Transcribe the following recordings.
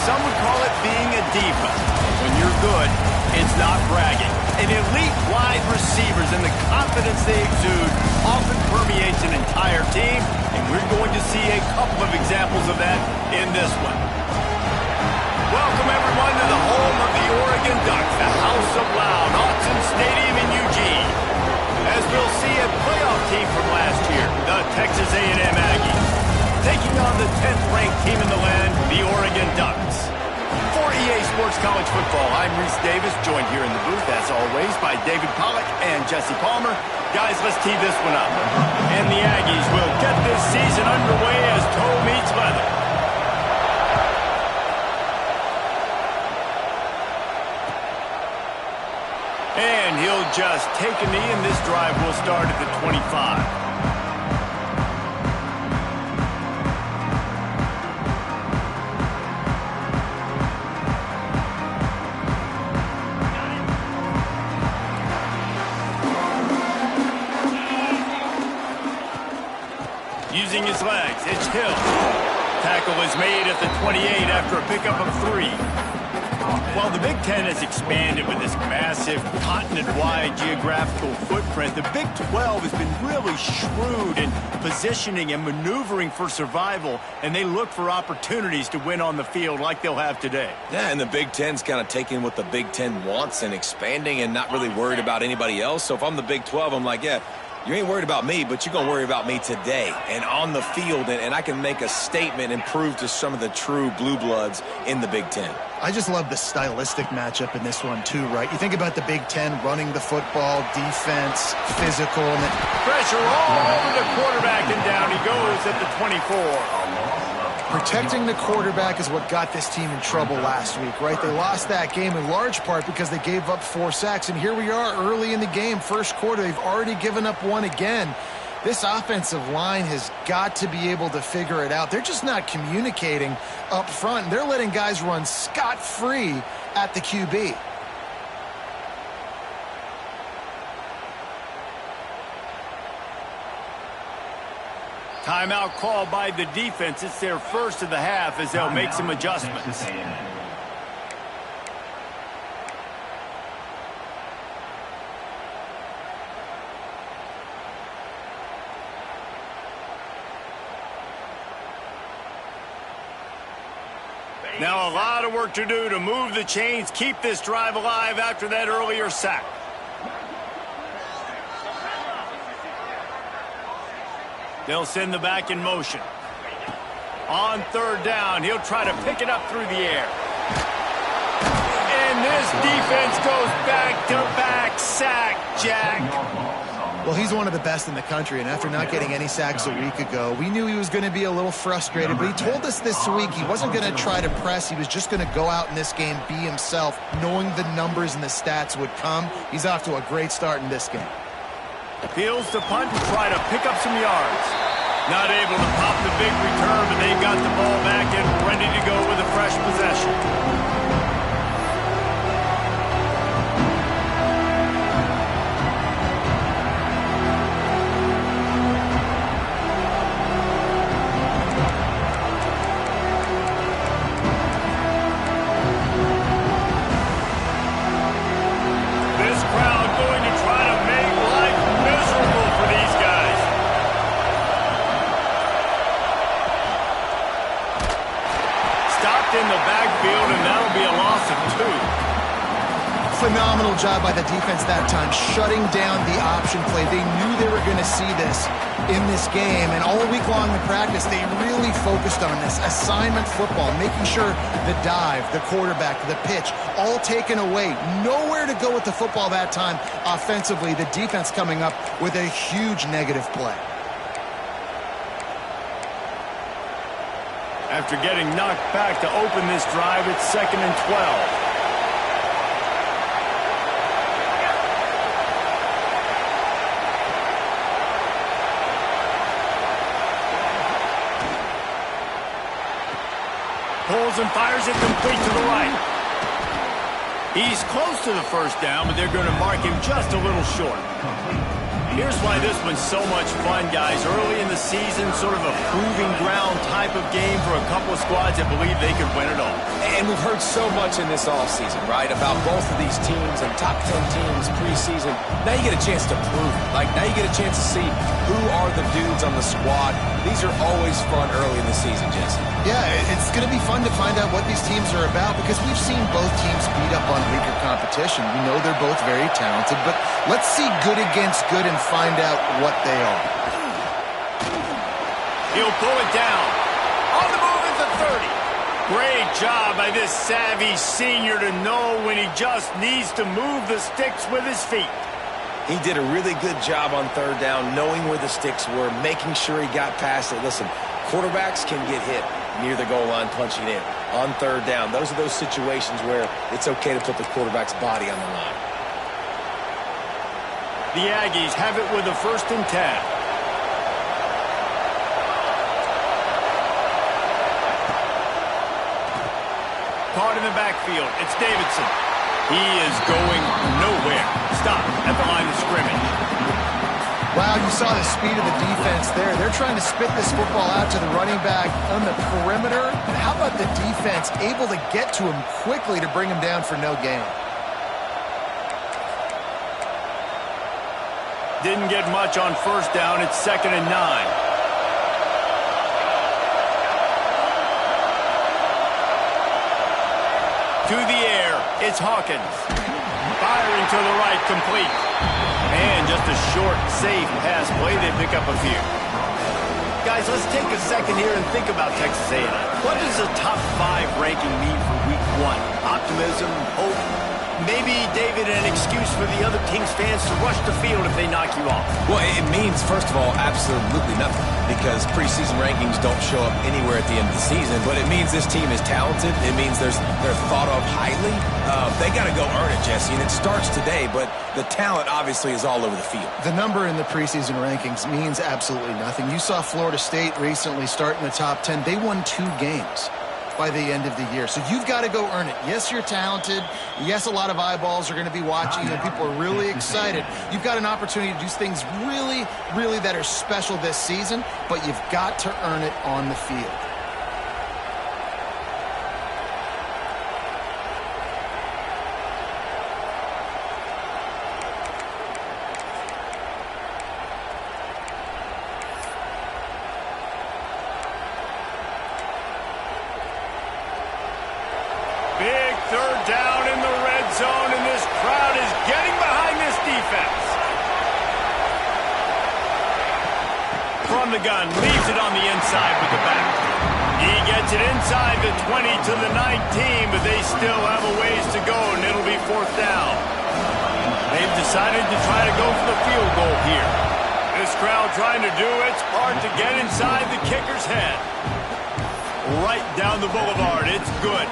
some would call it being a diva. When you're good, it's not bragging. And elite wide receivers and the confidence they exude often permeates an entire team, and we're going to see a couple of examples of that in this one. Welcome, everyone, to the home of the Oregon Ducks, the House of Loud, Autzen Stadium in Eugene. As we'll see a playoff team from last year, the Texas A&M Aggies, taking on the 10th-ranked team in the land, the Oregon Ducks. For EA Sports College Football, I'm Reese Davis, joined here in the booth, as always, by David Pollack and Jesse Palmer. Guys, let's tee this one up. And the Aggies will get this season underway as toe meets leather. And he'll just take a knee, and this drive will start at the 25. Using his legs, it's Hill. Tackle is made at the 28 after a pickup of 3. While the Big Ten has expanded with this massive continent-wide geographical footprint, the Big 12 has been really shrewd in positioning and maneuvering for survival, and they look for opportunities to win on the field like they'll have today. Yeah, and the Big Ten's kind of taking what the Big Ten wants and expanding and not really worried about anybody else. So if I'm the Big 12, I'm like, yeah, you ain't worried about me, but you're going to worry about me today and on the field, and I can make a statement and prove to some of the true blue bloods in the Big Ten. I just love the stylistic matchup in this one, too, right? You think about the Big Ten running the football, defense, physical. And pressure all over the quarterback, and down he goes at the 24. Protecting the quarterback is what got this team in trouble last week, right? They lost that game in large part because they gave up 4 sacks, and here we are early in the game, first quarter. They've already given up 1 again. This offensive line has got to be able to figure it out. They're just not communicating up front. They're letting guys run scot-free at the QB. Timeout called by the defense. It's their first of the half as they'll make some adjustments. Now a lot of work to do to move the chains, keep this drive alive after that earlier sack. They'll send the back in motion. On 3rd down, he'll try to pick it up through the air. And this defense goes back-to-back sack, Jack. Well, he's one of the best in the country, and after not getting any sacks a week ago, we knew he was going to be a little frustrated, but he told us this week he wasn't going to try to press. He was just going to go out in this game, be himself, knowing the numbers and the stats would come. He's off to a great start in this game. Peels to punt and try to pick up some yards. Not able to pop the big return, but they've got the ball back and ready to go with a fresh possession. In the backfield, and that'll be a loss of 2. Phenomenal job by the defense that time, shutting down the option play. They knew they were going to see this in this game, and all week long in practice, they really focused on this assignment football, making sure the dive, the quarterback, the pitch, all taken away. Nowhere to go with the football that time offensively. The defense coming up with a huge negative play. After getting knocked back to open this drive, it's 2nd and 12. Pulls and fires it complete to the right. He's close to the first down, but they're going to mark him just a little short. Here's why this one's so much fun, guys. Early in the season, sort of a proving ground type of game for a couple of squads that believe they could win it all. And we've heard so much in this offseason, right, about both of these teams and top 10 teams preseason. Now you get a chance to prove it. Like, now you get a chance to see who are the dudes on the squad. These are always fun early in the season, Jesse. Yeah, it's going to be fun to find out what these teams are about because we've seen both teams beat up on weaker competition. We know they're both very talented, but let's see good against good and find out what they are. He'll pull it down. On the move at the 30. Great job by this savvy senior to know when he just needs to move the sticks with his feet. He did a really good job on third down, knowing where the sticks were, making sure he got past it. Listen, quarterbacks can get hit near the goal line punching in. On third down, those are those situations where it's okay to put the quarterback's body on the line. The Aggies have it with a 1st and 10. Caught in the backfield. It's Davidson. He is going nowhere. Stop at the line of scrimmage. Wow, you saw the speed of the defense there. They're trying to spit this football out to the running back on the perimeter. And how about the defense able to get to him quickly to bring him down for no gain? Didn't get much on 1st down. It's 2nd and 9. To the air, it's Hawkins. Firing to the right, complete. And just a short, safe pass play. They pick up a few. Guys, let's take a second here and think about Texas A&M. What does a top 5 ranking mean for week 1? Optimism, hope? Maybe, David, an excuse for the other team's fans to rush the field if they knock you off. Well, it means, first of all, absolutely nothing because preseason rankings don't show up anywhere at the end of the season. But it means this team is talented. It means they're thought of highly. They got to go earn it, Jesse, and it starts today. But the talent, obviously, is all over the field. The number in the preseason rankings means absolutely nothing. You saw Florida State recently start in the top 10. They won 2 games by the end of the year. So you've got to go earn it. Yes, you're talented. Yes, a lot of eyeballs are going to be watching and people are really excited. You've got an opportunity to do things really, really that are special this season, but you've got to earn it on the field. Big 3rd down in the red zone, and this crowd is getting behind this defense. From the gun, leaves it on the inside with the back. He gets it inside the 20 to the 19, but they still have a ways to go, and it'll be 4th down. They've decided to try to go for the field goal here. This crowd trying to do its part to get inside the kicker's head. Right down the boulevard, it's good.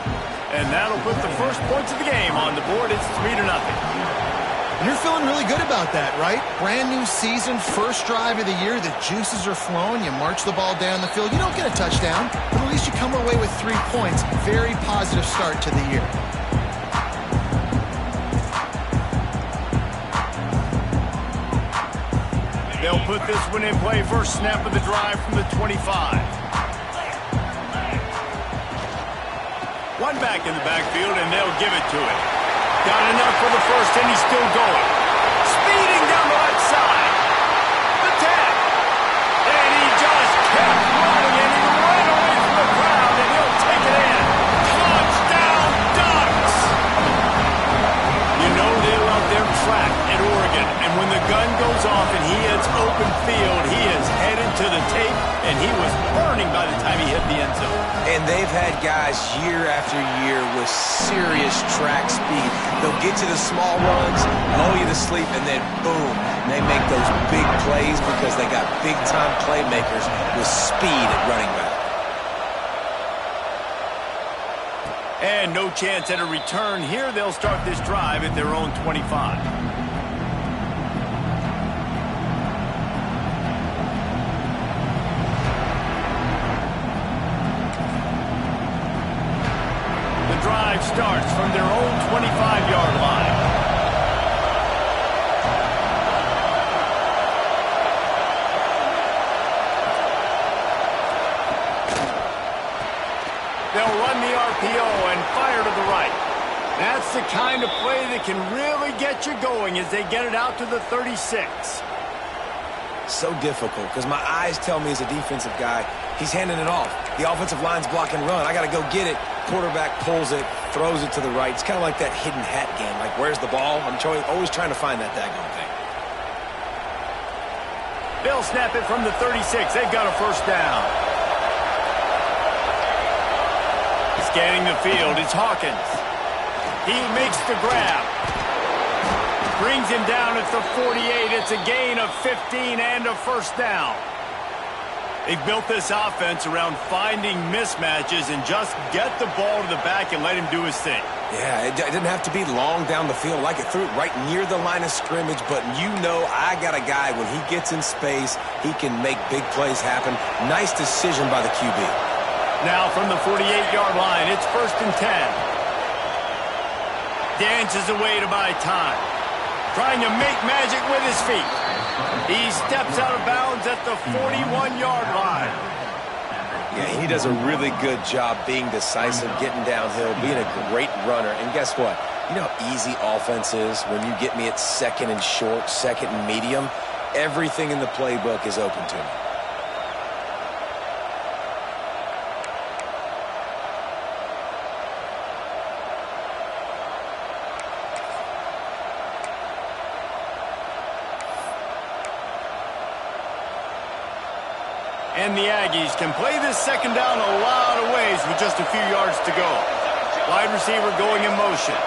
And that'll put the first points of the game on the board. It's 3-0. And you're feeling really good about that, right? Brand new season, first drive of the year. The juices are flowing. You march the ball down the field. You don't get a touchdown, but at least you come away with 3 points. Very positive start to the year. They'll put this one in play. First snap of the drive from the 25. One back in the backfield, and they'll give it to him. Got enough for the first, and he's still going. Speeding down the right side. The tap. And he just kept running, and he ran away from the crowd, and he'll take it in. Touchdown, Ducks! You know they love their track at Oregon, and when the gun goes off and he hits open field, he is headed to the tape, and he was burning by the time he hit the end zone. And they've had guys year after year with serious track speed. They'll get you the small runs, lull you to sleep, and then boom, they make those big plays because they got big-time playmakers with speed at running back. And no chance at a return here. They'll start this drive at their own 25. Drive starts from their own 25-yard line. the kind of play that can really get you going as they get it out to the 36. So difficult because my eyes tell me as a defensive guy, he's handing it off. The offensive line's block and run. I got to go get it. Quarterback pulls it, throws it to the right. It's kind of like that hidden hat game. Like, where's the ball? I'm always trying to find that daggone thing. They'll snap it from the 36. They've got a first down. Scanning the field, it's Hawkins. He makes the grab. Brings him down at the 48. It's a gain of 15 and a first down. They've built this offense around finding mismatches and just get the ball to the back and let him do his thing. Yeah, it didn't have to be long down the field. Like it threw it right near the line of scrimmage, but you know I got a guy, when he gets in space, he can make big plays happen. Nice decision by the QB. Now from the 48-yard line, it's 1st and 10. Dances away to buy time. Trying to make magic with his feet. He steps out of bounds at the 41-yard line. Yeah, he does a really good job being decisive, getting downhill, being a great runner. And guess what? You know how easy offense is when you get me at 2nd and short, 2nd and medium? Everything in the playbook is open to me. And the Aggies can play this second down a lot of ways with just a few yards to go. Wide receiver going in motion.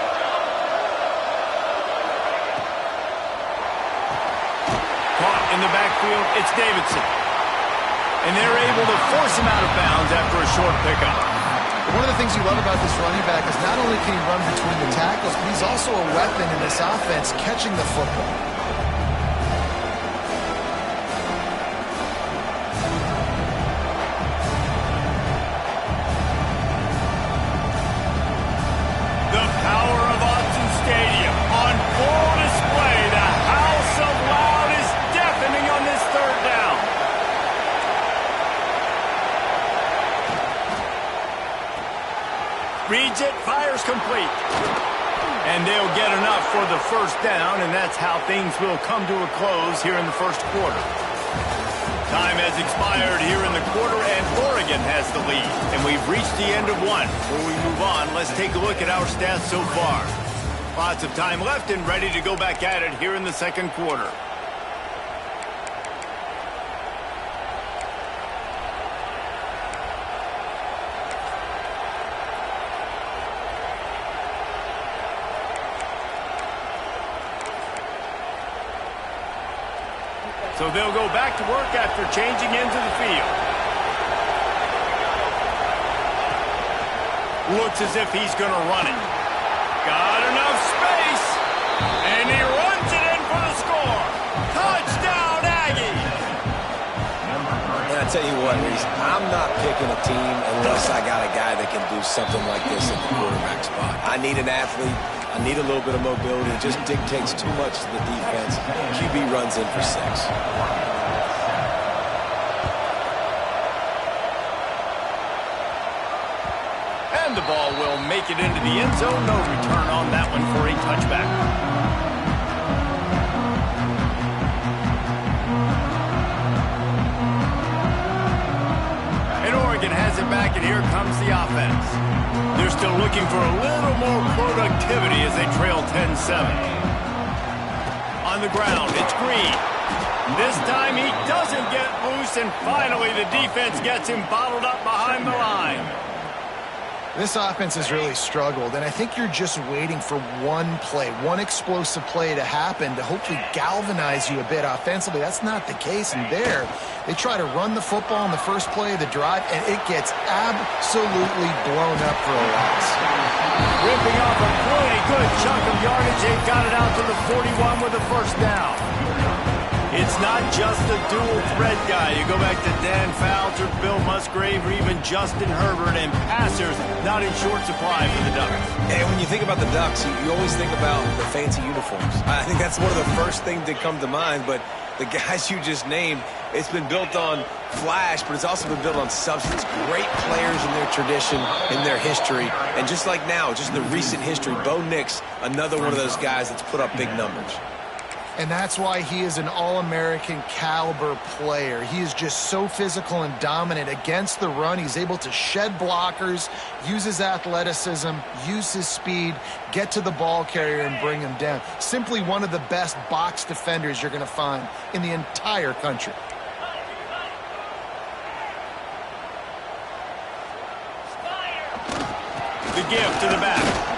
Caught in the backfield, it's Davidson. And they're able to force him out of bounds after a short pickup. One of the things you love about this running back is not only can he run between the tackles, but he's also a weapon in this offense, catching the football. Reads it, fires complete. And they'll get enough for the first down, and that's how things will come to a close here in the first quarter. Time has expired here in the quarter, and Oregon has the lead. And we've reached the end of one. Before we move on, let's take a look at our stats so far. Lots of time left and ready to go back at it here in the second quarter. So they'll go back to work after changing into the field. Looks as if he's going to run it. Got enough space. And he runs it in for the score. Touchdown, Aggies. And I tell you what, Reese, I'm not picking a team unless I got a guy that can do something like this at the quarterback spot. I need an athlete. I need a little bit of mobility. It just dictates too much to the defense. QB runs in for 6. And the ball will make it into the end zone. No return on that one for a touchback. And Oregon has it back, and here comes the offense. They're still looking for a little more productivity as they trail 10-7. On the ground, it's Green. This time he doesn't get loose, and finally the defense gets him bottled up behind the line. This offense has really struggled, and I think you're just waiting for one play, one explosive play to happen to hopefully galvanize you a bit offensively. That's not the case, and there they try to run the football in the first play of the drive, and it gets absolutely blown up for a loss. Ripping off a pretty good chunk of yardage. They've got it out to the 41 with a first down. It's not just a dual threat guy. You go back to Dan Fouts or Bill Musgrave or even Justin Herbert, and passers not in short supply for the Ducks. And when you think about the Ducks, you always think about the fancy uniforms. I think that's one of the first things that come to mind, but the guys you just named, it's been built on flash, but it's also been built on substance. Great players in their tradition, in their history. And just like now, just in the recent history, Bo Nix, another one of those guys that's put up big numbers. And that's why he is an All-American caliber player. He is just so physical and dominant against the run. He's able to shed blockers, use his athleticism, use his speed, get to the ball carrier and bring him down. Simply one of the best box defenders you're going to find in the entire country. The give to the back.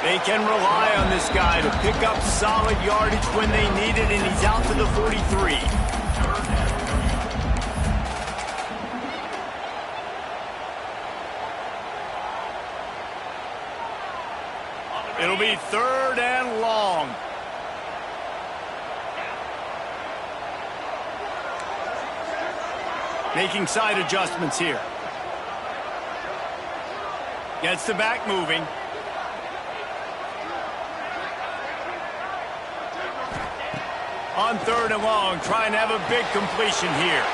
They can rely on this guy to pick up solid yardage when they need it, and he's out to the 43. It'll be 3rd and long. Making side adjustments here. Gets the back moving. On 3rd and long, trying to have a big completion here.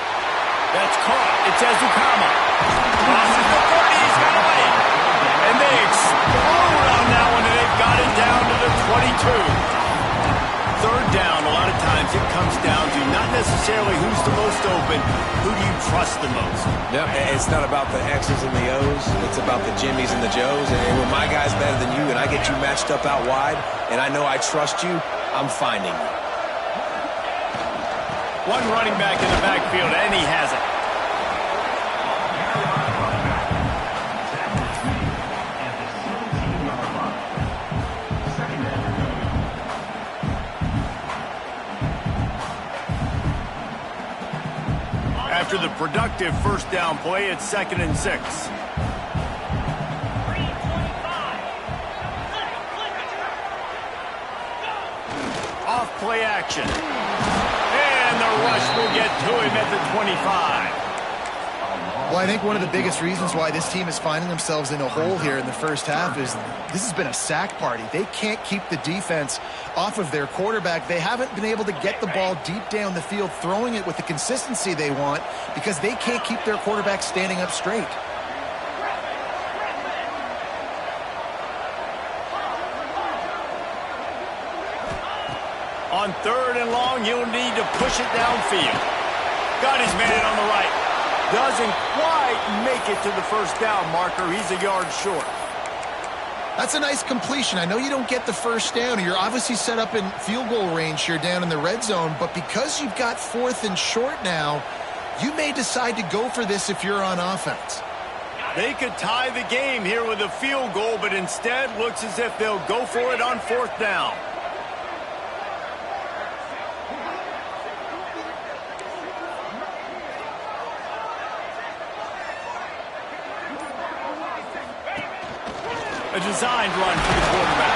That's caught. It's Ezukama. Crosses the 30. He's got away. And they explode on that one, and they've got it down to the 22. 3rd down, a lot of times it comes down to not necessarily who's the most open, who do you trust the most? Yep, it's not about the X's and the O's. It's about the Jimmies and the Joes. And when my guy's better than you and I get you matched up out wide, and I know I trust you, I'm finding you. One running back in the backfield, and he has it. After the productive 1st down play, it's 2nd and 6. Off play action. And the rush will get to him at the 25. Well, I think one of the biggest reasons why this team is finding themselves in a hole here in the first half is this has been a sack party. They can't keep the defense off of their quarterback. They haven't been able to get the ball deep down the field, throwing it with the consistency they want because they can't keep their quarterback standing up straight. On 3rd and long, he'll need to push it downfield. Got his man on the right. Doesn't quite make it to the 1st down marker. He's a yard short. That's a nice completion. I know you don't get the 1st down. You're obviously set up in field goal range here down in the red zone, but because you've got 4th and short now, you may decide to go for this if you're on offense. They could tie the game here with a field goal, but instead looks as if they'll go for it on 4th down. A designed run for the quarterback.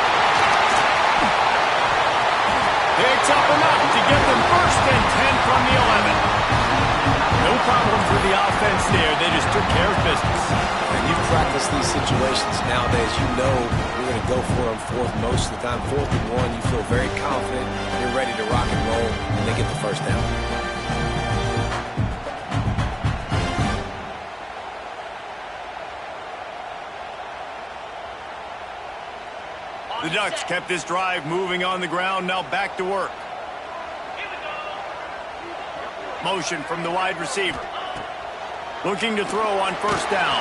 Picks up enough to get them 1st and 10 from the 11. No problem for the offense there. They just took care of business. And you've practiced these situations nowadays. You know you're going to go for them 4th most of the time. 4th and 1, you feel very confident. You're ready to rock and roll, and they get the 1st down. The Ducks kept this drive moving on the ground, now back to work. Motion from the wide receiver. Looking to throw on 1st down.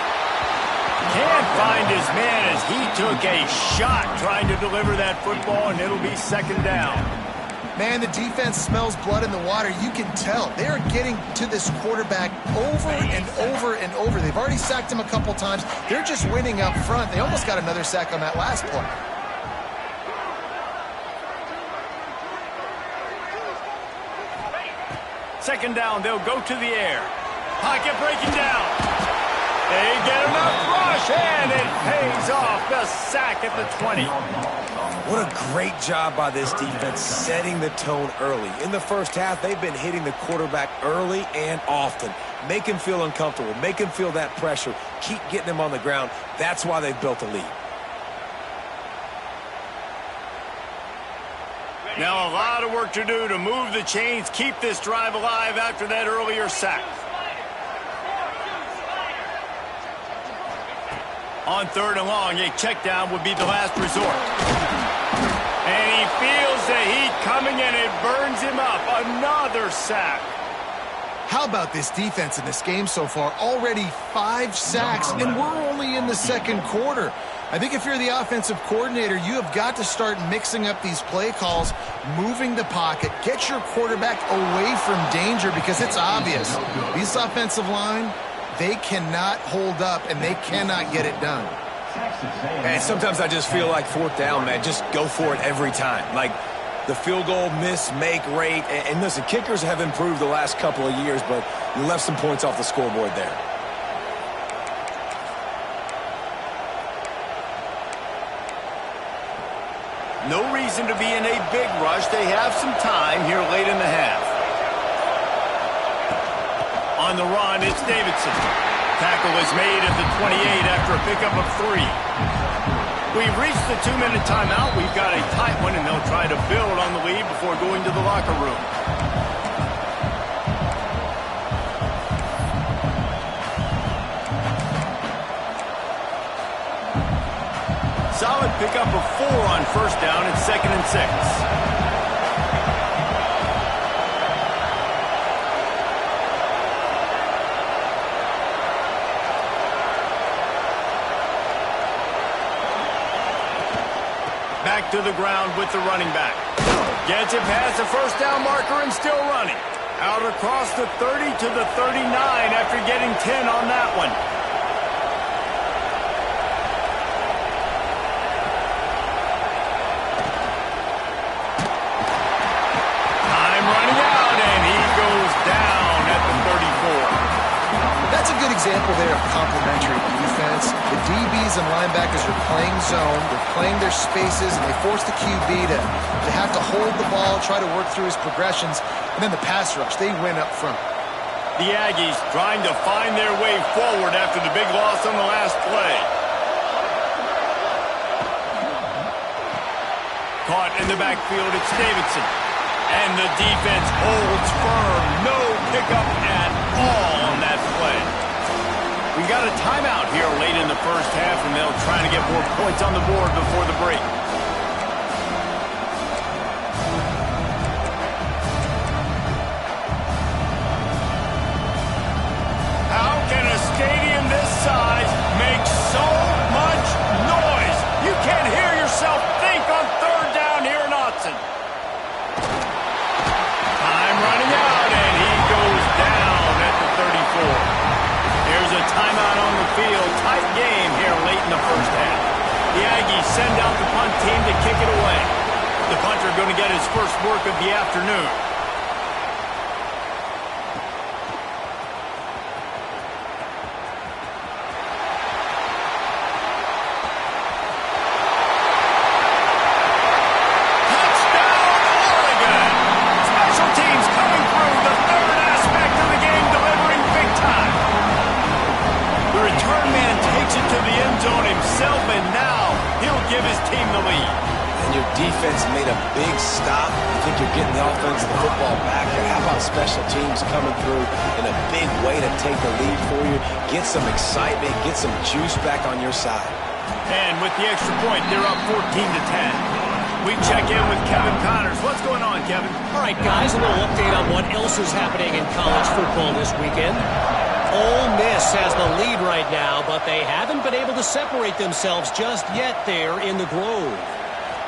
Can't find his man as he took a shot trying to deliver that football, and it'll be 2nd down. Man, the defense smells blood in the water. You can tell. They are getting to this quarterback over and over and over. They've already sacked him a couple times. They're just winning up front. They almost got another sack on that last play. 2nd down, they'll go to the air. Pocket breaking down. They get enough rush, and it pays off. The sack at the 20. What a great job by this defense setting the tone early. In the first half, they've been hitting the quarterback early and often. Make him feel uncomfortable. Make him feel that pressure. Keep getting him on the ground. That's why they've built a lead. Now a lot of work to do to move the chains, keep this drive alive after that earlier sack. On 3rd and long, a check down would be the last resort. And he feels the heat coming and it burns him up. Another sack. How about this defense in this game so far? Already 5 sacks, and we're only in the 2nd quarter. I think if you're the offensive coordinator, you have got to start mixing up these play calls, moving the pocket, get your quarterback away from danger, because it's obvious. These offensive line, they cannot hold up, and they cannot get it done. And sometimes I just feel like 4th down, man, just go for it every time. Like, the field goal miss-make rate. And listen, kickers have improved the last couple of years, but you left some points off the scoreboard there. No reason to be in a big rush. They have some time here late in the half. On the run, it's Davidson. Tackle is made at the 28 after a pickup of 3. We've reached the 2-minute timeout. We've got a tight one, and they'll try to build on the lead before going to the locker room. Solid pickup of 4 on 1st down. It's 2nd and 6. Back to the ground with the running back. Gets it past the 1st down marker and still running. Out across the 30 to the 39 after getting 10 on that one. Time running out, and he goes down at the 34. That's a good example there of complementary defense. The DBs and linebackers are playing zone, they're playing their spaces, and they force the QB to have to hold the ball, try to work through his progressions, and then the pass rush, they win up front. The Aggies trying to find their way forward after the big loss on the last play. Caught in the backfield, it's Davidson. And the defense holds firm. No pickup at all on that play. We got a timeout here late in the 1st half, and they'll try to get more points on the board before the break. How can a stadium this size make so much noise? You can't hear yourself think on 3rd down here in Autzen. Running out, and he goes down at the 34. There's a timeout on the field. Tight game here late in the 1st half. The Aggies send out the punt team to kick it away. The punter going to get his first work of the afternoon. Defense made a big stop. I think you're getting the offense and the football back. And how about special teams coming through in a big way to take the lead for you? Get some excitement, get some juice back on your side. And with the extra point, they're up 14-10. We check in with Kevin Connors. What's going on, Kevin? All right, guys, a little update on what else is happening in college football this weekend. Ole Miss has the lead right now, but they haven't been able to separate themselves just yet there in the Grove.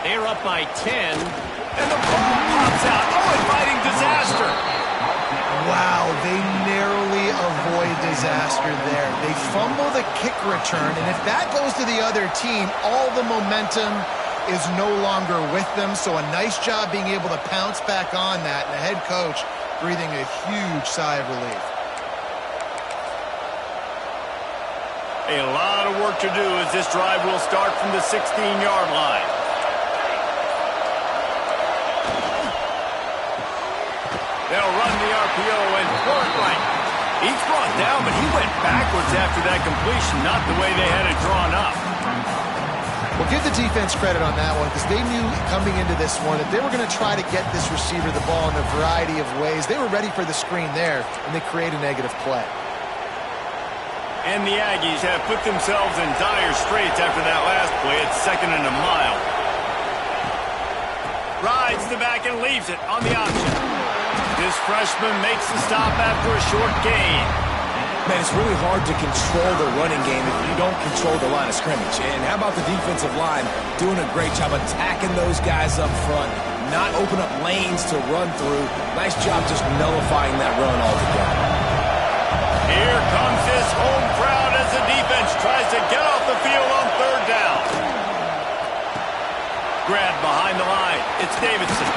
They're up by 10. And the ball pops out. Oh, inviting disaster. Wow, they narrowly avoid disaster there. They fumble the kick return, and if that goes to the other team, all the momentum is no longer with them. So a nice job being able to pounce back on that, and the head coach breathing a huge sigh of relief. A lot of work to do as this drive will start from the 16-yard line. They'll run the RPO and throw it right. He's brought down, but he went backwards after that completion, not the way they had it drawn up. Well, give the defense credit on that one because they knew coming into this one that they were going to try to get this receiver the ball in a variety of ways. They were ready for the screen there, and they create a negative play. And the Aggies have put themselves in dire straits after that last play. It's 2nd and a mile. Rides the back and leaves it on the option. This freshman makes the stop after a short gain. Man, it's really hard to control the running game if you don't control the line of scrimmage. And how about the defensive line doing a great job attacking those guys up front, not open up lanes to run through. Nice job just nullifying that run altogether. Here comes his home crowd as the defense tries to get off the field on 3rd down. Grab behind the line. It's Davidson.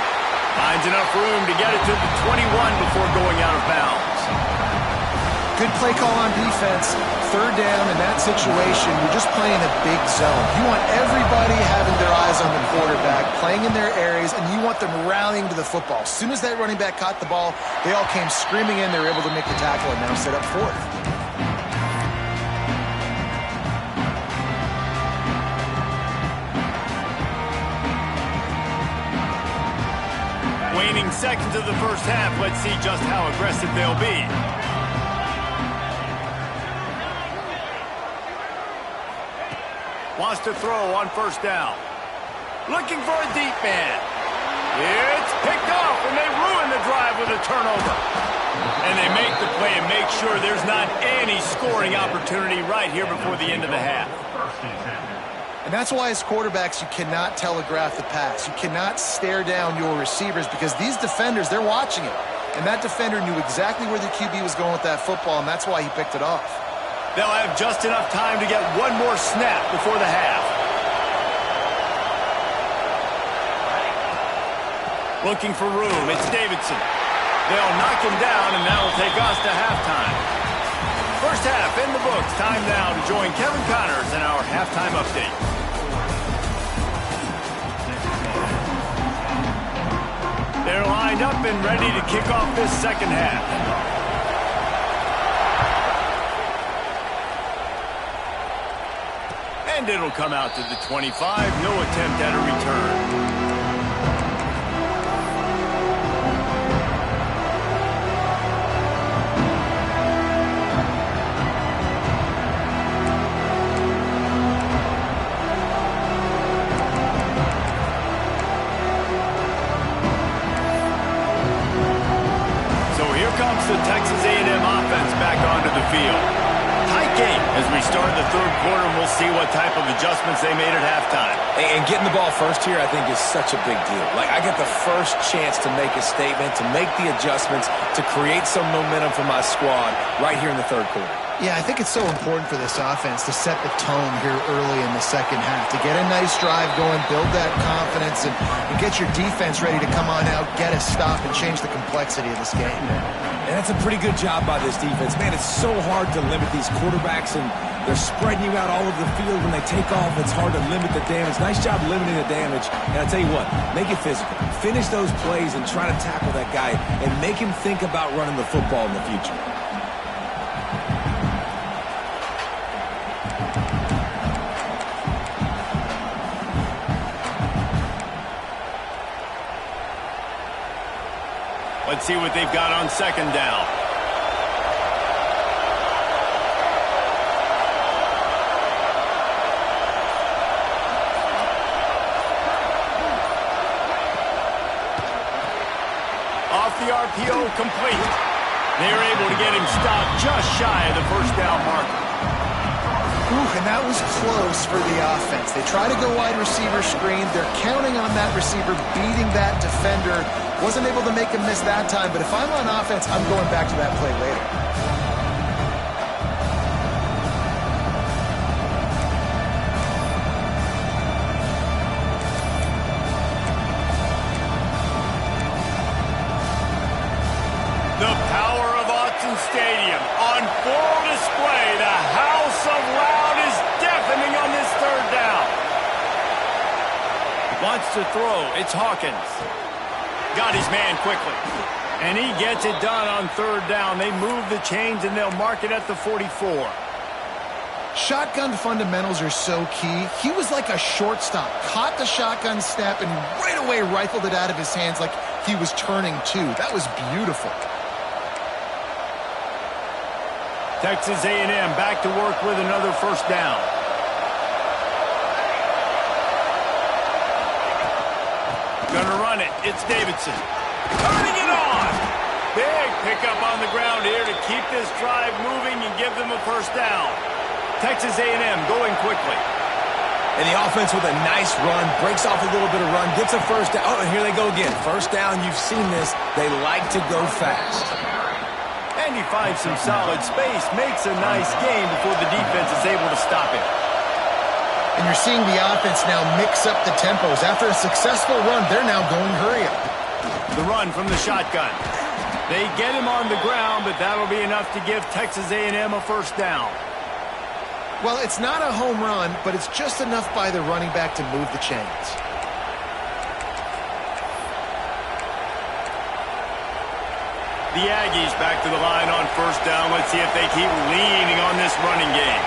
Finds enough room to get it to the 21 before going out of bounds. Good play call on defense. 3rd down in that situation, you're just playing a big zone. You want everybody having their eyes on the quarterback, playing in their areas, and you want them rallying to the football. As soon as that running back caught the ball, they all came screaming in. They were able to make the tackle and now set up 4th. Waning seconds of the first half. Let's see just how aggressive they'll be. Wants to throw on 1st down. Looking for a deep man. It's picked off, and they ruin the drive with a turnover. And they make the play and make sure there's not any scoring opportunity right here before the end of the half. And that's why as quarterbacks, you cannot telegraph the pass. You cannot stare down your receivers because these defenders, they're watching it. And that defender knew exactly where the QB was going with that football, and that's why he picked it off. They'll have just enough time to get one more snap before the half. Looking for room. It's Davidson. They'll knock him down, and that'll take us to halftime. First half in the books. Time now to join Kevin Connors in our halftime update. They're lined up and ready to kick off this 2nd half. And it'll come out to the 25. No attempt at a return. So here comes the Texas A&M offense back onto the field. Tight game as we start the 3rd quarter, and we'll see what type of adjustments they made at halftime. And getting the ball first here, I think, is such a big deal. Like, I get the first chance to make a statement, to make the adjustments, to create some momentum for my squad right here in the 3rd quarter. Yeah, I think it's so important for this offense to set the tone here early in the 2nd half, to get a nice drive going, build that confidence, and get your defense ready to come on out, get a stop, and change the complexity of this game. And that's a pretty good job by this defense. Man, it's so hard to limit these quarterbacks, and they're spreading you out all over the field. When they take off, it's hard to limit the damage. Nice job limiting the damage. And I'll tell you what, make it physical. Finish those plays and try to tackle that guy and make him think about running the football in the future. Let's see what they've got on 2nd down. Off the RPO, complete. They're able to get him stopped just shy of the 1st down marker. Ooh, and that was close for the offense. They try to go wide receiver screen. They're counting on that receiver beating that defender. Wasn't able to make him miss that time, but if I'm on offense, I'm going back to that play later. The power of Autzen Stadium on full display. The house of loud is deafening on this 3rd down. Wants to throw. It's Hawkins. Got his man quickly. And he gets it done on 3rd down. They move the chains, and they'll mark it at the 44. Shotgun fundamentals are so key. He was like a shortstop, caught the shotgun snap, and right away rifled it out of his hands like he was turning two. That was beautiful. Texas A&M back to work with another first down. Gonna run it. It's Davidson. Turning it on. Big pickup on the ground here to keep this drive moving and give them a first down. Texas A&M going quickly. And the offense with a nice run, breaks off a little bit of run, gets a first down. Oh, and here they go again. First down, you've seen this. They like to go fast. And he finds some solid space, makes a nice game before the defense is able to stop him. And you're seeing the offense now mix up the tempos. After a successful run, they're now going hurry up. The run from the shotgun. They get him on the ground, but that'll be enough to give Texas A&M a first down. Well, it's not a home run, but it's just enough by the running back to move the chains. The Aggies back to the line on first down. Let's see if they keep leaning on this running game.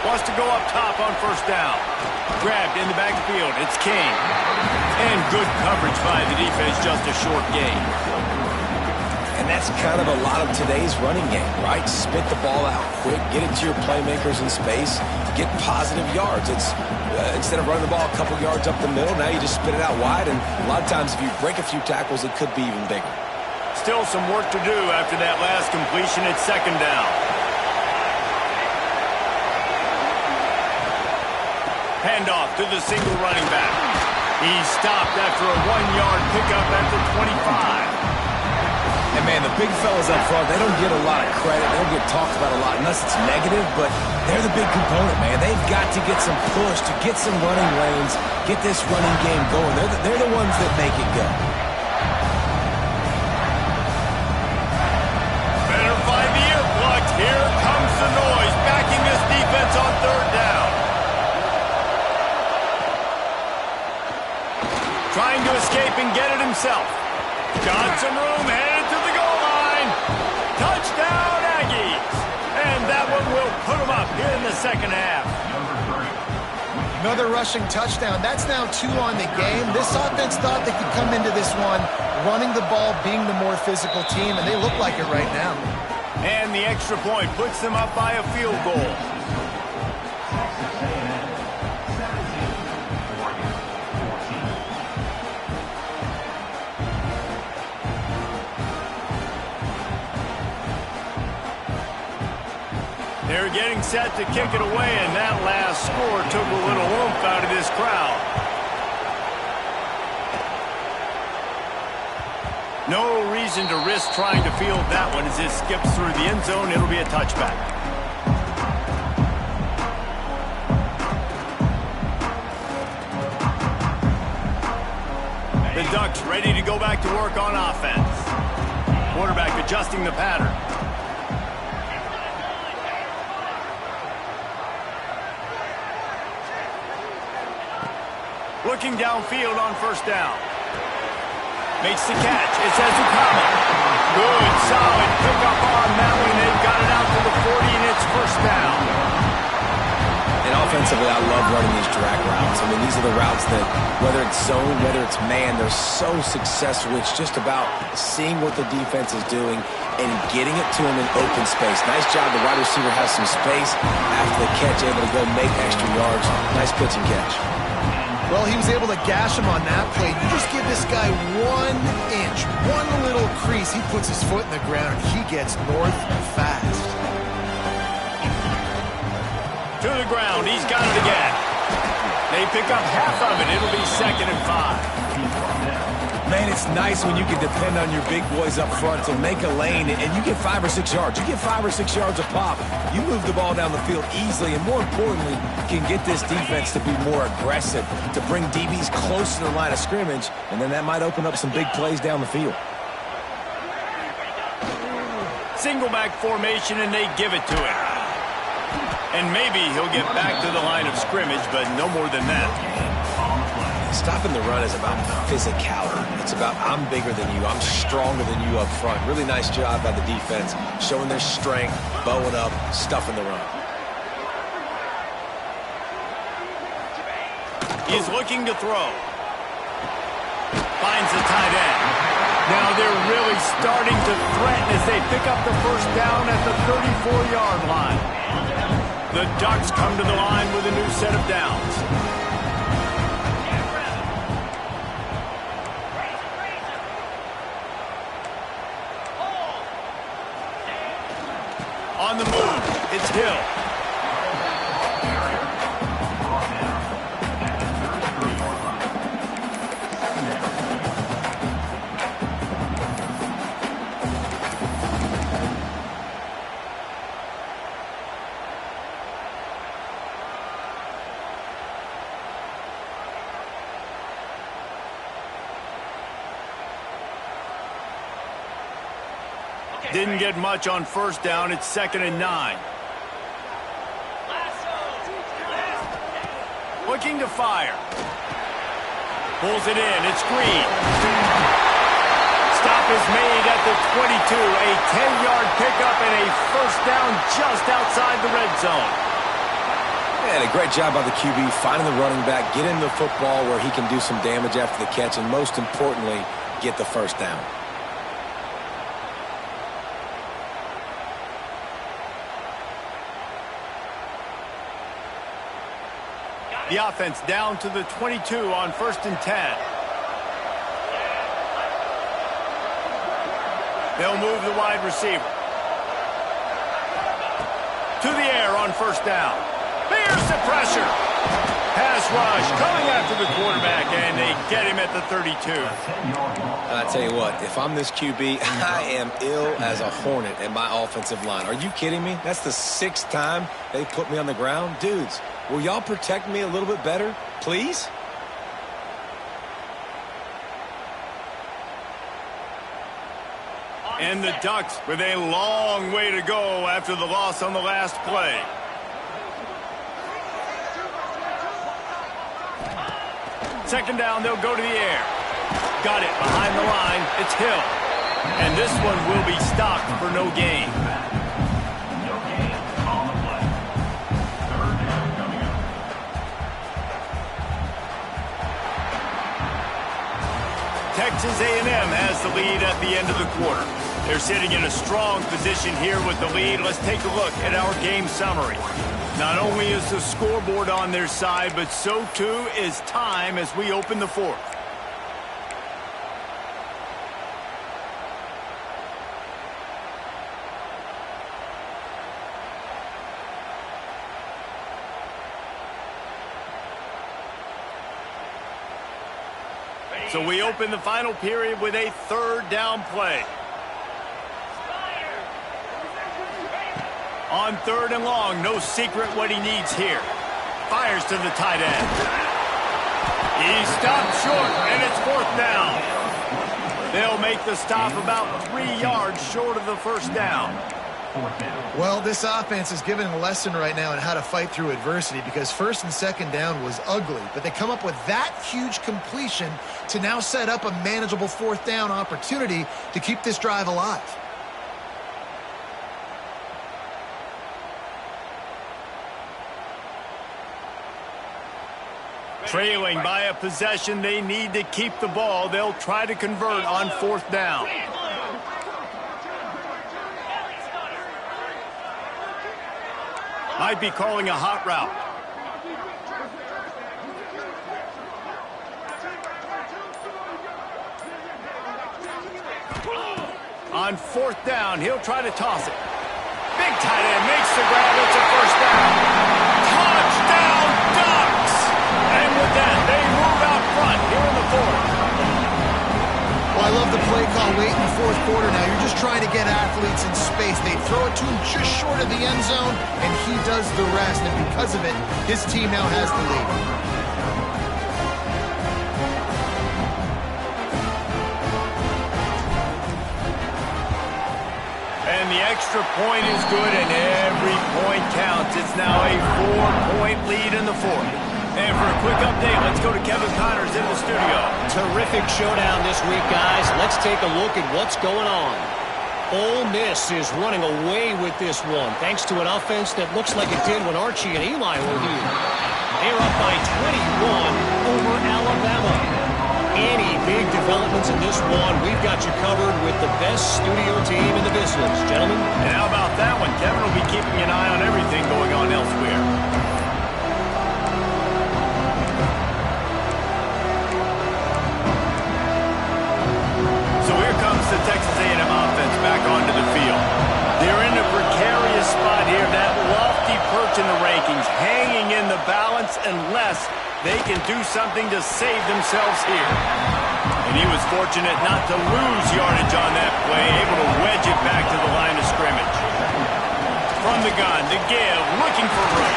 Wants to go up top on first down. Grabbed in the backfield. It's King. And good coverage by the defense, just a short gain. And that's kind of a lot of today's running game, right? Spit the ball out quick, get it to your playmakers in space, get positive yards. It's instead of running the ball a couple yards up the middle, now you just spit it out wide, and a lot of times if you break a few tackles, it could be even bigger. Still some work to do after that last completion at second down. Handoff to the single running back. He's stopped after a 1-yard pickup at the 25. And, man, the big fellas up front, they don't get a lot of credit. They don't get talked about a lot unless it's negative, but they're the big component, man. They've got to get some push, to get some running lanes, get this running game going. They're the ones that make it go. Better find the earplugs. Here comes the noise, backing this defense on third down. Trying to escape and get it himself. Got some room, headed to the goal line. Touchdown, Aggies. And that one will put them up here in the second half. Another rushing touchdown. That's now 2 on the game. This offense thought they could come into this one running the ball, being the more physical team, and they look like it right now. And the extra point puts them up by a field goal. They're getting set to kick it away, and that last score took a little oomph out of this crowd. No reason to risk trying to field that one as it skips through the end zone. It'll be a touchback. The Ducks ready to go back to work on offense. Quarterback adjusting the pattern. Looking downfield on first down. Makes the catch. It's Ezukama. Good, solid pickup on that one. They've got it out to the 40, and it's first down. And offensively, I love running these drag routes. I mean, these are the routes that, whether it's zone, whether it's man, they're so successful. It's just about seeing what the defense is doing and getting it to them in open space. Nice job. The wide receiver has some space after the catch, able to go make extra yards. Nice pitch and catch. Well, he was able to gash him on that play. You just give this guy 1 inch, one little crease. He puts his foot in the ground, and he gets north fast. To the ground. He's got it again. They pick up half of it. It'll be 2nd and 5. Man, it's nice when you can depend on your big boys up front to make a lane, and you get 5 or 6 yards. You get 5 or 6 yards a pop. You move the ball down the field easily, and more importantly, can get this defense to be more aggressive, to bring DBs close to the line of scrimmage, and then that might open up some big plays down the field. Single back formation, and they give it to him. And maybe he'll get back to the line of scrimmage, but no more than that. Stopping the run is about physicality. It's about I'm bigger than you. I'm stronger than you up front. Really nice job by the defense, showing their strength, bowing up, stuffing the run. He's looking to throw. Finds the tight end. Now they're really starting to threaten as they pick up the first down at the 34-yard line. The Ducks come to the line with a new set of downs. On the move, it's Hill. Didn't get much on first down. It's 2nd and 9. Looking to fire. Pulls it in. It's Green. Stop is made at the 22. A 10-yard pickup and a first down just outside the red zone. And a great job by the QB finding the running back, getting the football where he can do some damage after the catch, and most importantly, get the first down. The offense down to the 22 on 1st and 10. They'll move the wide receiver. To the air on first down. There's the pressure. Pass rush coming after the quarterback, and they get him at the 32. I tell you what, if I'm this QB, I am ill as a hornet at my offensive line. Are you kidding me? That's the 6th time they put me on the ground. Dudes, will y'all protect me a little bit better, please? And the Ducks with a long way to go after the loss on the last play. Second down, they'll go to the air. Got it behind the line. It's Hill. And this one will be stopped for no gain. Texas A&M has the lead at the end of the quarter. They're sitting in a strong position here with the lead. Let's take a look at our game summary. Not only is the scoreboard on their side, but so too is time as we open the fourth. So we open the final period with a 3rd down play. On 3rd and long, no secret what he needs here. Fires to the tight end. He stopped short, and it's 4th down. They'll make the stop about 3 yards short of the first down. Well, this offense is giving a lesson right now on how to fight through adversity, because 1st and 2nd down was ugly, but they come up with that huge completion to now set up a manageable 4th down opportunity to keep this drive alive. Trailing by a possession, they need to keep the ball. They'll try to convert on 4th down. Might be calling a hot route. On 4th down, he'll try to toss it. Big tight end makes the grab. It's a first down. Touchdown, Ducks! And with that, they move out front here in the 4th. Well, I love the play call late in the 4th quarter now. You're just trying to get athletes in space. They throw it to him just short of the end zone, and he does the rest. And because of it, his team now has the lead. And the extra point is good, and every point counts. It's now a 4-point lead in the 4th. And for a quick update, let's go to Kevin Connors in the studio. Terrific showdown this week, guys. Let's take a look at what's going on. Ole Miss is running away with this one, thanks to an offense that looks like it did when Archie and Eli were here. They're up by 21 over Alabama. Any big developments in this one, we've got you covered with the best studio team in the business, gentlemen. And how about that one? Kevin will be keeping an eye on everything going on elsewhere. So here comes the Texas A&M offense back onto the field. They're in a precarious spot here, that lofty perch in the rankings, hanging in the balance unless they can do something to save themselves here. And he was fortunate not to lose yardage on that play, able to wedge it back to the line of scrimmage. From the gun, to give, looking for room.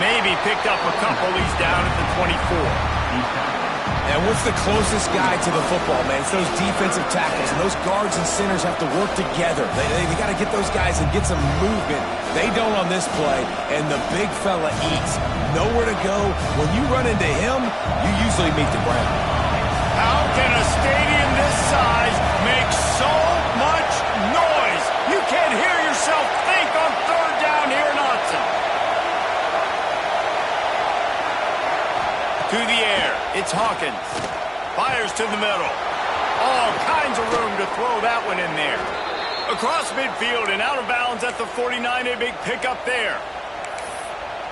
Maybe picked up a couple. He's down at the 24. And what's the closest guy to the football, man? It's those defensive tackles, and those guards and centers have to work together. They got to get those guys and get some movement. They don't on this play, and the big fella eats. Nowhere to go. When you run into him, you usually meet the ground. How can a stadium this size make so much noise? You can't hear yourself think on third down here in Autzen. To the air, it's Hawkins. Fires to the middle. All kinds of room to throw that one in there. Across midfield and out of bounds at the 49, a big pickup there.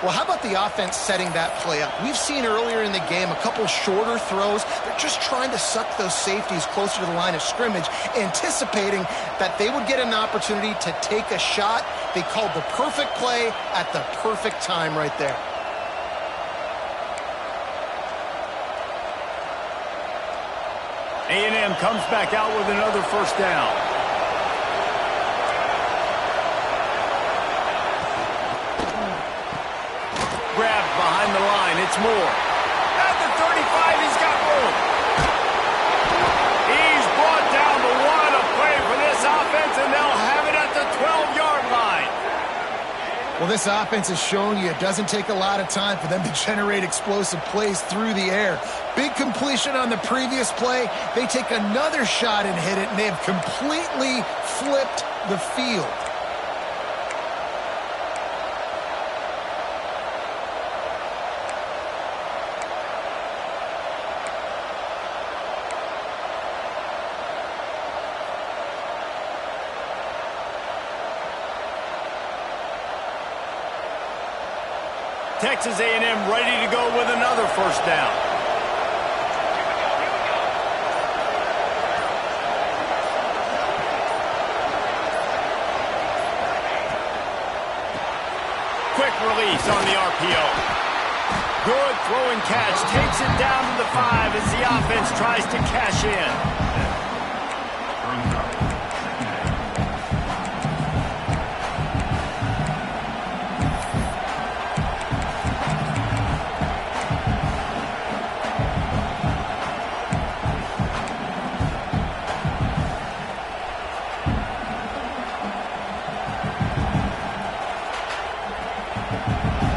Well, how about the offense setting that play up? We've seen earlier in the game a couple shorter throws. They're just trying to suck those safeties closer to the line of scrimmage, anticipating that they would get an opportunity to take a shot. They called the perfect play at the perfect time right there. A&M comes back out with another first down. Grabbed behind the line. It's Moore. At the 35, he's got room. He's brought down, but what a play for this offense, and they'll have it at the 12-yard line. Well, this offense has shown you it doesn't take a lot of time for them to generate explosive plays through the air. Big completion on the previous play. They take another shot and hit it, and they have completely flipped the field. Texas A&M ready to go with another first down. Quick release on the RPO. Good throw and catch. Takes it down to the 5 as the offense tries to cash in.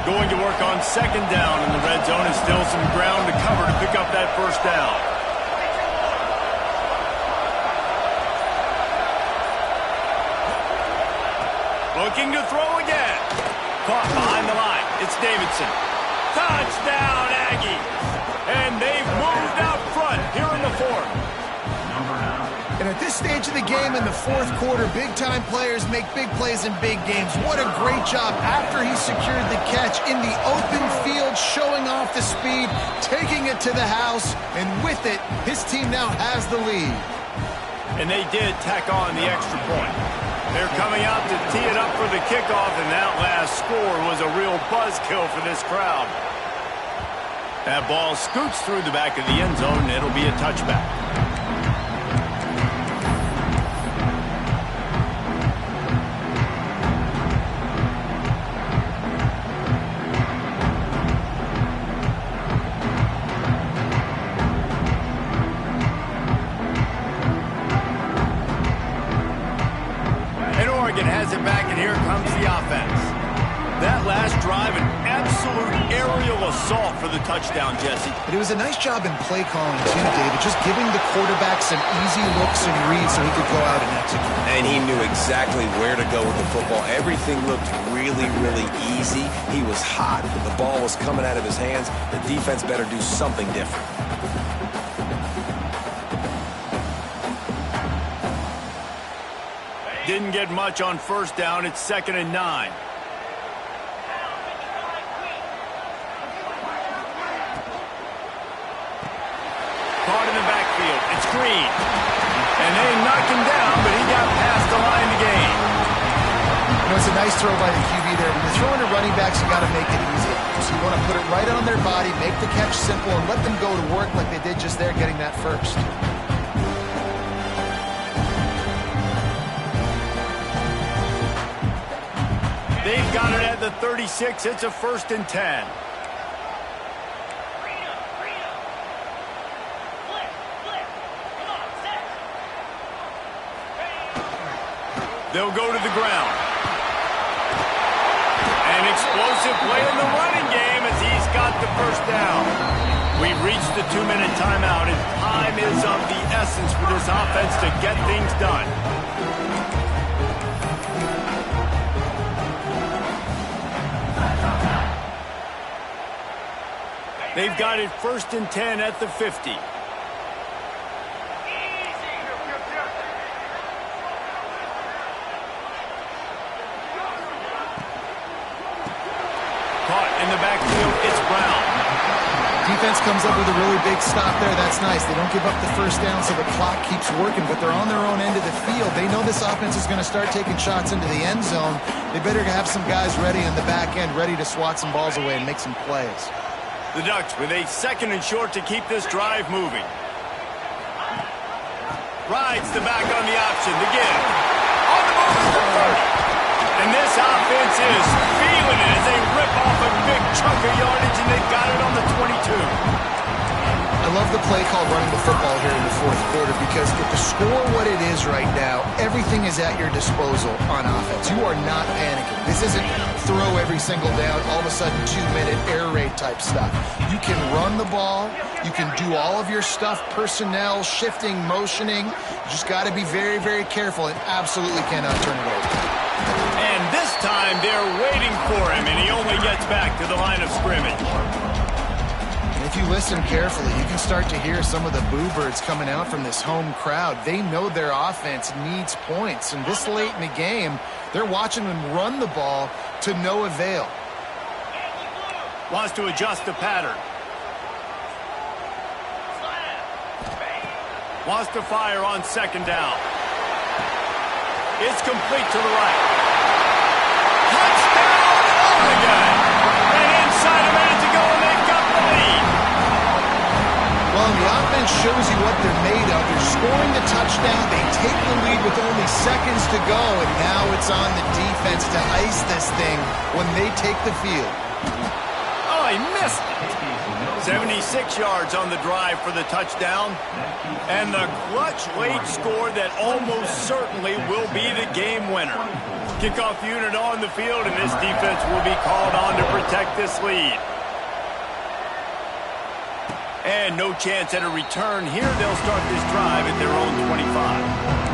Going to work on second down in the red zone, and still some ground to cover to pick up that first down. Looking to throw again. Caught behind the line. It's Davidson. Touchdown, Aggies. And they've moved out front here in the fourth. And at this stage of the game in the fourth quarter, big-time players make big plays in big games. What a great job after he secured the catch in the open field, showing off the speed, taking it to the house, and with it, his team now has the lead. And they did tack on the extra point. They're coming out to tee it up for the kickoff, and that last score was a real buzzkill for this crowd. That ball scoots through the back of the end zone, and it'll be a touchback. Has it back, and here comes the offense. That last drive, an absolute aerial assault for the touchdown, Jesse. But it was a nice job in play calling too, David, just giving the quarterback some easy looks and reads so he could go out and execute. And he knew exactly where to go with the football. Everything looked really, really easy. He was hot. The ball was coming out of his hands. The defense better do something different. Didn't get much on first down. It's 2nd and 9. Caught in the backfield. It's Green. And they knocked him down, but he got past the line to gain. You know, it's a nice throw by the QB there. When you're throwing to running backs, you got to make it easy. So you want to put it right on their body, make the catch simple, and let them go to work like they did just there, getting that first. They've got it at the 36. It's a 1st and 10. They'll go to the ground. An explosive play in the running game as he's got the first down. We've reached the 2-minute timeout, and time is of the essence for this offense to get things done. They've got it 1st and 10 at the 50. Caught in the backfield, it's Brown. Defense comes up with a really big stop there. That's nice. They don't give up the first down, so the clock keeps working, but they're on their own end of the field. They know this offense is going to start taking shots into the end zone. They better have some guys ready on the back end, ready to swat some balls away and make some plays. The Ducks with a 2nd and short to keep this drive moving. Rides the back on the option. The give. On the move to the 30. And this offense is feeling it as they rip off a big chunk of yardage, and they've got it on the 22. I love the play called running the football here in the 4th quarter because with the score what it is right now, everything is at your disposal on offense. You are not panicking. This isn't throw every single down, all of a sudden 2-minute air raid type stuff. You can run the ball. You can do all of your stuff, personnel, shifting, motioning. You just got to be very, very careful and absolutely cannot turn it over. And this time they're waiting for him, and he only gets back to the line of scrimmage. If you listen carefully, you can start to hear some of the boo birds coming out from this home crowd. They know their offense needs points, and this late in the game, they're watching them run the ball to no avail. Wants to adjust the pattern. Wants to fire on 2nd down. It's complete to the right. Touchdown, Oregon! And inside a minute to go, and they've got the lead. Well, the offense shows you what they're made of. They're scoring the touchdown. They take the lead with only seconds to go, and now it's on the defense to ice this thing when they take the field. Oh, he missed it. 76 yards on the drive for the touchdown. And the clutch late score that almost certainly will be the game winner. Kickoff unit on the field, and this defense will be called on to protect this lead. And no chance at a return here. They'll start this drive at their own 25.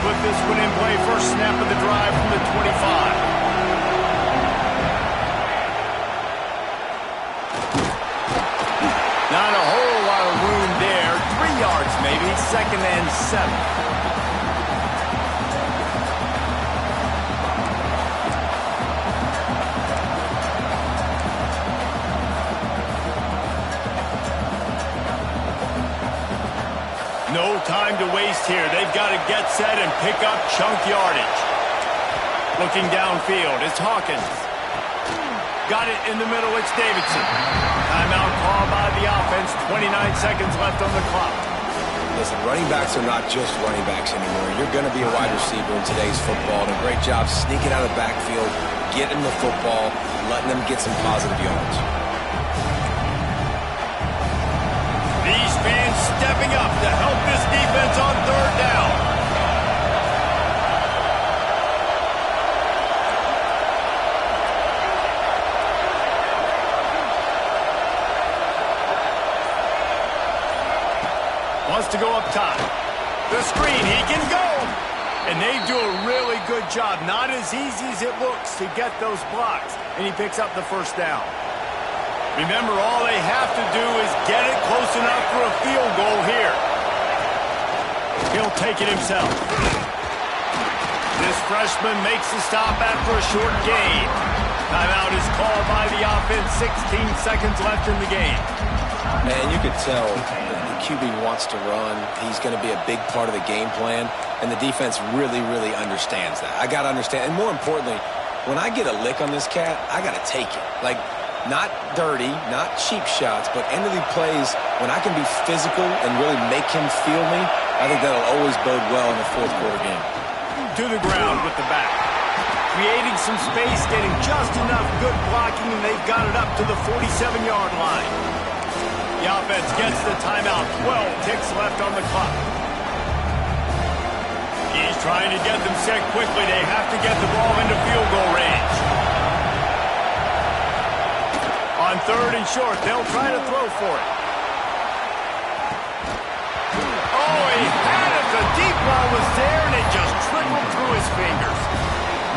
Put this one in play. First snap of the drive from the 25. Not a whole lot of room there. 3 yards maybe. 2nd and 7. No time to waste here. They've got to get set and pick up chunk yardage. Looking downfield, it's Hawkins. Got it in the middle, it's Davidson. Timeout called by the offense. 29 seconds left on the clock. Listen, running backs are not just running backs anymore. You're going to be a wide receiver in today's football, and a great job sneaking out of the backfield, getting the football, letting them get some positive yards. These fans stepping up to help this defense on third down. Wants to go up top. The screen, he can go. And they do a really good job. Not as easy as it looks to get those blocks. And he picks up the first down. Remember, all they have to do is get it close enough for a field goal here. He'll take it himself. This freshman makes the stop after a short gain. Timeout is called by the offense. 16 seconds left in the game. Man, you could tell the QB wants to run. He's going to be a big part of the game plan, and the defense really, really understands that. I got to understand, and more importantly, when I get a lick on this cat, I got to take it. Like, not dirty, not cheap shots, but end of the plays, when I can be physical and really make him feel me, I think that'll always bode well in the fourth quarter game. To the ground with the back. Creating some space, getting just enough good blocking, and they've got it up to the 47-yard line. The offense gets the timeout. 12 ticks left on the clock. He's trying to get them set quickly. They have to get the ball into field goal range. On third and short, they'll try to throw for it. Oh, he had it. The deep ball was there, and it just trickled through his fingers.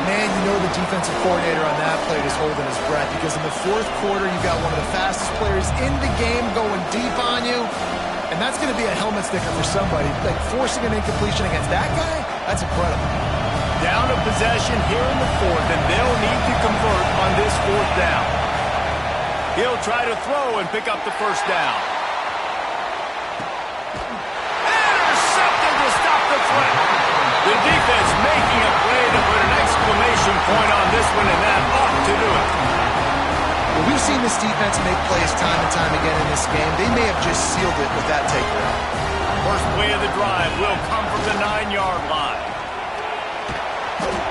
Man, you know the defensive coordinator on that play is holding his breath because in the fourth quarter, you got one of the fastest players in the game going deep on you, and that's going to be a helmet sticker for somebody. Like, forcing an incompletion against that guy, that's incredible. Down to possession here in the fourth, and they'll need to convert on this fourth down. He'll try to throw and pick up the first down. Intercepted to stop the threat. The defense making a play to put an exclamation point on this one, and that ought to do it. Well, we've seen this defense make plays time and time again in this game. They may have just sealed it with that takeaway. First play of the drive will come from the 9-yard line.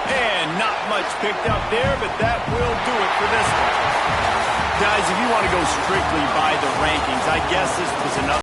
And not much picked up there, but that will do it for this one. Guys, if you want to go strictly by the rankings, I guess this was another